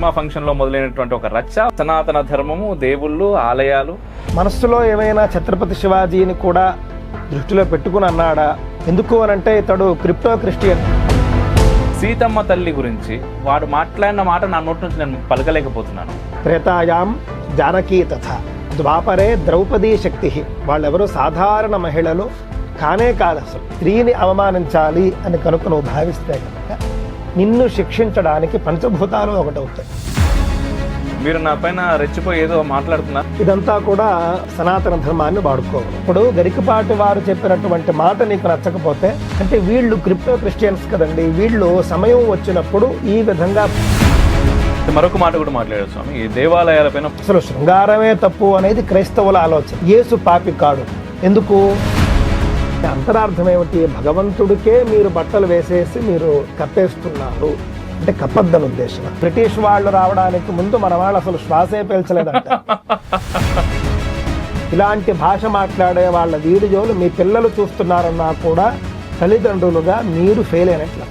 Cinema function లో మొదలైనటువంటి ఒక రచ్చ, సనాతన ధర్మము, దేవుళ్ళు, ఆలయాలు. మనస్సులో ఏమైనా ఛత్రపతి శివాజీని కూడా దృష్టిలో పెట్టుకుని అన్నాడా? ఎందుకు అనంటే ఇతడు క్రిప్టో క్రిస్టియన్. సీతమ్మ తల్లి గురించి వాడు మాట్లాడిన మాట నా నోటి నుంచి నేను పలకలేకపోతున్నాను. త్రేతాయాం జానకీ తథ ద్వాపరే ద్రౌపదీ శక్తి. వాళ్ళెవరూ సాధారణ మహిళలు కానే కాదు. అసలు స్త్రీని అవమానించాలి అని కనుక నువ్వు భావిస్తే కనుక నిన్ను శిక్షించడానికి పంచభూతాలు ఒకటవుతాయి. మీరు నా పైన రెచ్చిపోయి ఏదో మాట్లాడుతున్నారు. ఇదంతా కూడా సనాతన ధర్మాన్ని వాడుకోవాలి. ఇప్పుడు గరికపాటి వారు చెప్పినటువంటి మాట నీకు నచ్చకపోతే, అంటే వీళ్ళు క్రిప్టో క్రిస్టియన్స్ కదండి, వీళ్ళు సమయం వచ్చినప్పుడు ఈ విధంగా. మరొక మాట కూడా మాట్లాడారు స్వామి, ఈ దేవాలయాల పైన అసలు శృంగారమే తప్పు అనేది క్రైస్తవుల ఆలోచన. యేసు పాపి కాడు. ఎందుకు? అంతరార్థం ఏమిటి? భగవంతుడికే మీరు బట్టలు వేసేసి మీరు కప్పేస్తున్నారు అంటే కప్పద్దని ఉద్దేశం. బ్రిటిష్ వాళ్ళు రావడానికి ముందు మన వాళ్ళు అసలు శ్వాసే పీల్చలేదంట. ఇలాంటి భాష మాట్లాడే వాళ్ళ వీడియోలు మీ పిల్లలు చూస్తున్నారన్నా కూడా తల్లిదండ్రులుగా మీరు ఫెయిల్ అయినట్లు.